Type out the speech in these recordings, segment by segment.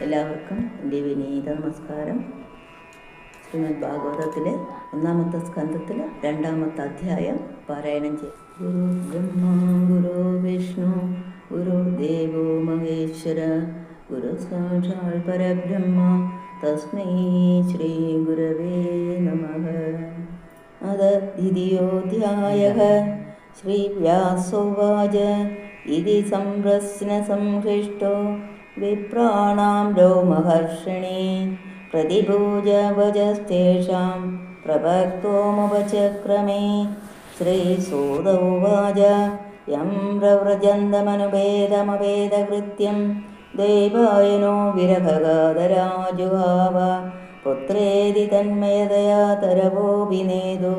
എല്ലാവർക്കും എൻ്റെ വിനീത നമസ്കാരം. ശ്രീമദ് ഭാഗവതത്തിലെ 1-ാമത്തെ സ്കന്ധത്തിൽ 2-ാമത്തെ അധ്യായം പാരായണം ചെയ്യും. ഗുരു ബ്രഹ്മ ഗുരു വിഷ്ണു ഗുരുദേവോ മഹേശ്വര ഗുരു സാക്ഷാൽ പരബ്രഹ്മ തസ്മൈ ശ്രീ ഗുരവേ നമഃ. അത ദ്വിതീയോധ്യായഃ. ശ്രീവ്യാസോവാച ഇതി സംപ്രശ്ന സംഹൃഷ്ടോ വിപ്രാണാം രോമഹർഷിണി പ്രതിഭൂജ വജസ്തേഷാം പ്രഭക്തോമുപചക്രമേ. ശ്രീസൂത ഉവാച യം പ്രവ്രജന്തമനുഭേദമഭേദകൃത്യം ദൈവായനോ വിരഹഗാതരാജുഹാവ പുത്രേതി തന്മയതയാ തരവോഭിനേതു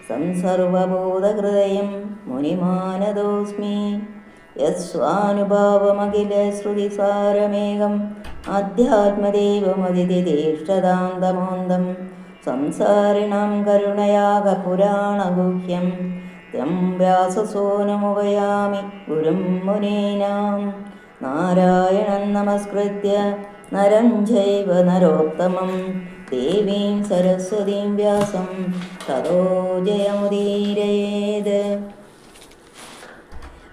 സംസർവബോധഹൃദയം മുനിമാനതോസ്മി. യസ്വാനുഭാവമഖില ശ്രുതിസാരമേകം അധ്യാത്മദേവമതിഥിതീഷ്ടാന്തമോന്തം സംസാരിണാം കരുണയാക പുരാണഗുഹ്യം ത്യം വ്യാസസൂനുമുപയാമി ഗുരും മുനീനാം. നാരായണം നമസ്കൃത്യ നരം ചൈവ നരോത്തമം ദേവീം സരസ്വതീം വ്യാസം തതോ ജയമുദീരയേത്.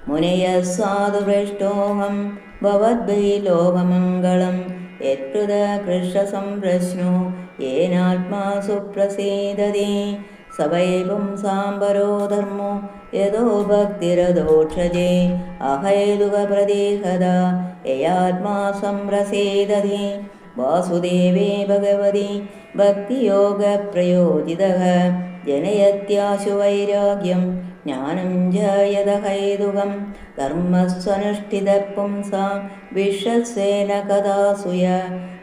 മുനയ സാധുപൃഷ്ടോഹം ഭവദ്ഭൈ ലോകമംഗളം യത്കൃത കൃഷ്ണസംപ്രശ്നോ യേനാത്മാ സുപ്രസീദതി സവൈ പുംസാംബരോ ധർമ്മോ യതോ ഭക്തിരദോക്ഷജേ അഹൈതുകപ്രദേഹത യയാത്മാ സംപ്രസീദതി. വാസുദേവേ ഭഗവതി ഭക്തിയോഗപ്രയോജിതഃ ജനയത്യാശു വൈരാഗ്യം ജ്ഞാനം ജായത ഹൈതുകം ധർമ്മസ്വനുഷ്ഠിത പുംസാം വിശ്വസേന കഥാസുയ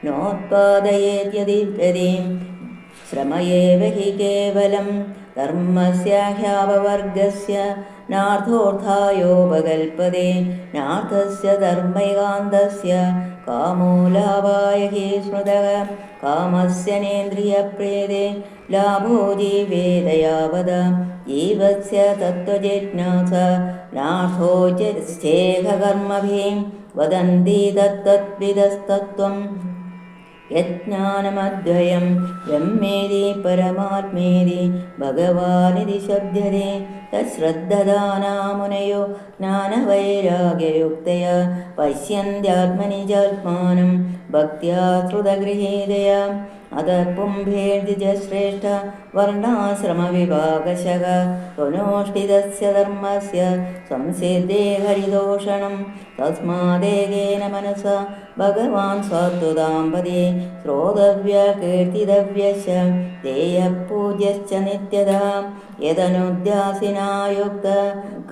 നോത്പാദയേദ്യതിം ശ്രമയേവ ഹി കേവലം ധർമ്മസ്യാഹ്യാപവർഗസ്യ നാർത്ഥോർത്ഥായോപകൽപ്പതേ നാർത്ഥസ്യ ധർമ്മൈകാന്തസ്യ കാമോ ലാഭായ ഹി സ്മൃതഃ കാമസ്യ നേന്ദ്രിയപ്രേതേ ലാഭോ ജീവേദയാവത ജീവസ്യ തത്വജിജ്ഞാസ നാർത്ഥോ ചേഹകർമ്മഭിः വദന്തി തത്തദ്വിദസ്തത്വം. യജ്ഞാനമദ്വയം ബ്രഹ്മേതി പരമാത്മേതി ഭഗവാനിതി ശബ്ദതേ തശ്രദ്ധദാനാ മുനയോ ജ്ഞാനവൈരാഗ്യയുക്തയാ പശ്യന്ത്യാത്മനി ചാത്മാനം ഭക്ത്യാ ശ്രുതഗൃഹീതയാ. അത പുംഭേർദ്വിജശ്രേഷ്ഠ വർണ്ണാശ്രമവിഭാഗശഃ സ്വനോഷ്ഠിതസ്യ ധർമ്മസ്യ സംസിദ്ധേ ഹരിദോഷണം തസ്മാദേകേന മനസാ ഭഗവാൻ സാത്വതാം പദേ ശ്രോതവ്യ കീർത്തിതവ്യശ്ച തേയഃ പൂജ്യശ്ച നിത്യതാ. യദനുദ്യാസിനായുക്ത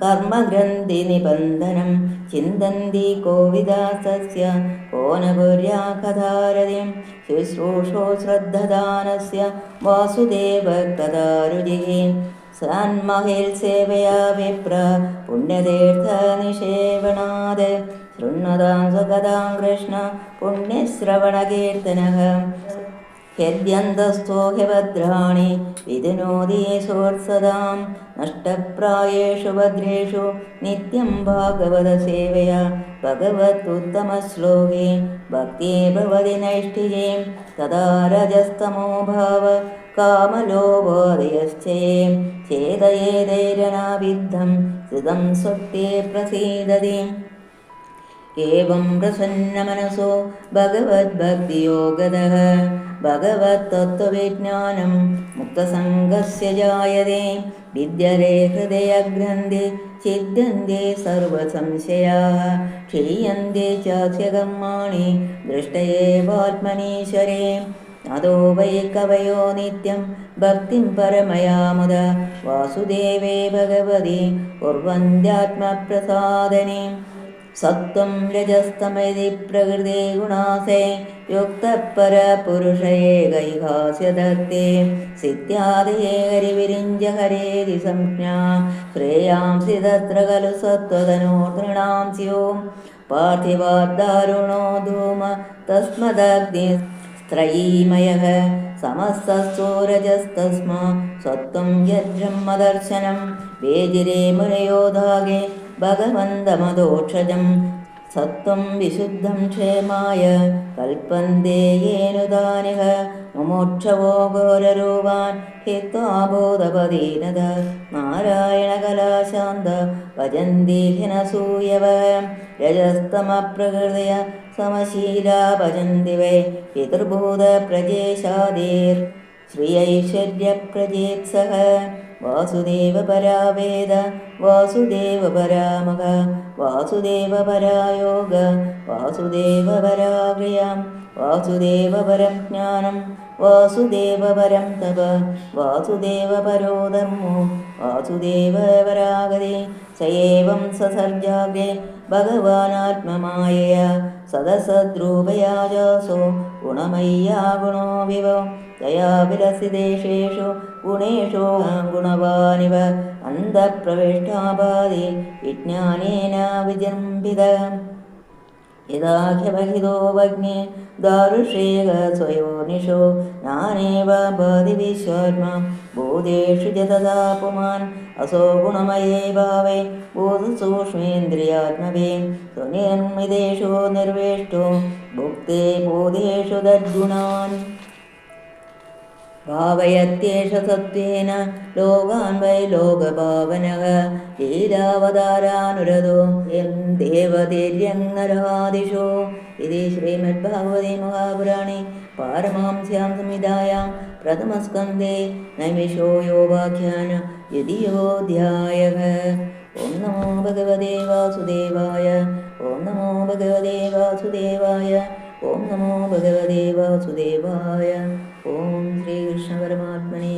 കർമ്മഗ്രന്ഥി നിബന്ധനം ചിന്തന്തി കോവിദാസസ്യ കോ ന കുര്യാത്കഥാരതിം. ശുശ്രൂഷോ ശ്രദ്ധദാനസ്യ വാസുദേവ തഥാ രുചിഃ സന്മഹിൽ സേവയാ വിപ്ര പുണ്യതീർത്ഥ നിഷേവണാത്. ശൃണ്വതാം സ്വകഥാം കൃഷ്ണ പുണ്യശ്രവണകീർത്തനഃ ഹ്യദ്യന്തസ്ഥോ ഹ്യഭദ്രാണി വിധിനോതി സോത്സദാം. നഷ്ടപ്രായേഷു ഭദ്രേഷു നിത്യം ഭാഗവത സേവയാ ഭഗവതുത്തമശ്ലോകേ ഭക്തി ഭവതി നൈഷ്ഠികേ. തഥാ രജസ്തമോ ഭാവ കാമലോപാദയശ്ചേ ചേതയേതൈരനാവിദ്ധം സ്ഥിതം സ്വപ്നേ പ്രസീദതി. ഏവം പ്രസന്നമനസോ ഭഗവദ്ഭക്തിയോഗതഃ ഭഗവത്തത്ത്വവിജ്ഞാനം മുക്തസംഗസ്യ ജായതേ. വിദ്യതേ ഹൃദയഗ്രന്ഥി ഛിദ്യന്തി സർവസംശയാഃ ക്ഷീയന്തി ചാസ്യ കർമാണി ദൃഷ്ടയേവാത്മനീശ്വരേ. അതോ വൈ കവയോ നിത്യം ഭക്തിം പരമയാമുദ വാസുദേവേ ഭഗവതി കുർവന്ത്യാത്മപ്രസാദനേ. സത്വം രജസ്തമതി പ്രകൃതി ഗുണാസേ യുക്തപരപുരുഷ ഏകൈകാസ്യദത്തേ സിദ്ധ്യാദയേ ഹരിവിരിഞ്ച ഹരേതി സംജ്ഞാ ശ്രേയാംസി തത്ര ഖലു സത്വതനോർതൃണാം സ്യോം. പാർത്ഥിവാദ്ദാരുണോ ധൂമ തസ്മദഗ്നി സ്ത്രയീമയഃ സമസ്തസ്സോ രജസ്തസ്മാ സത്വം യദ്ബ്രഹ്മദർശനം. വേജിരേ മുനയോധാകെ ഭഗവന്തമദോക്ഷജം സത്വം വിശുദ്ധം ക്ഷേമായ കൽപ്പന്തേ യേനുദാനിഹ മുമോക്ഷവോ ഘോരരൂപാൻ ഹിത്വാബോധപദീനത നാരായണകലാശാന്ത ഭജന്തി ഹിനസൂയവ രജസ്തമപ്രകൃതയ സമശീലാ ഭജന്തി വൈ പിതൃഭൂതപ്രജേശാദീർ ശ്രീഐശ്വര്യപ്രജേത്സഹ വാസുദേവപരാവേദ വാസുദേവപരാമക വാസുദേവപരായോഗ വാസുദേവപരാക്രിയം വാസുദേവപരം ജ്ഞാനം വാസുദേവപരം തപ വാസുദേവപരോ ധർമ്മോ വാസുദേവപരാഗതി സയേവം സസർജാഗ്രേ ഭഗവാനാത്മമായയാ സദസദ്രൂപയാജാസോ ഗുണമയ്യാ ഗുണോ വിഭവം തയാ വിലസിദേശേഷു ഗുണേഷു ഗുണവാനിവ അന്തഃപ്രവിഷ്ടാപാദി വിജ്ഞാനേന വിജൃംഭിത യഥാഖ്യവഹിതോ വഗ്നേ ദാരുഷേക സ്വയോനിഷോ ജ്ഞാനേവ ഭാതി വിശ്വാത്മാ ബോധേഷു ജതദാ പുമാൻ അസോ ഗുണമയേ ഭാവേ ബോധസൂക്ഷ്മേന്ദ്രിയാത്മവേ സ്വനിർമ്മിതേഷു നിർവേഷ്ടോ ഭുക്തേ ബോധേഷു തദ്ഗുണാൻ ഭാവയത്യേഷ സത്വേന ലോകാൻ വൈ ലോകഭാവനഃ ലീലാവതാരാനുരതോ യം ദേവതേര്യങ്ങരാദിഷു ഇതി ശ്രീമദ്ഭാഗവതേ മഹാപുരാണേ പാരമാംസ്യാം സംഹിതായാം പ്രഥമസ്കന്ധേ നൈമിഷോ യോഗാഖ്യാന ദ്വിതീയോऽധ്യായഃ. ഓം നമോ ഭഗവതേ വാസുദേവായ. ഓം നമോ ഭഗവതേ വാസുദേവായ. ഓം നമോ ഭഗവതേ വാസുദേവായ. ഓം ശ്രീകൃഷ്ണ പരമാത്മനേ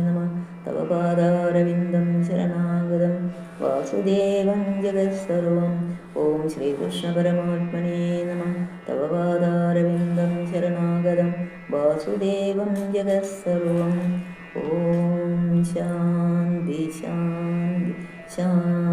നമഃ. തവ പാദാരവിന്ദം ശരണാഗതം വാസുദേവം ജഗത്സർവം. ഓം ശ്രീകൃഷ്ണ പരമാത്മനേ നമഃ. തവ പാദാരവിന്ദം ശരണാഗതം വാസുദേവം ജഗത്സർവം. ഓം ശാന്തി ശാന്തി ശാന്തി.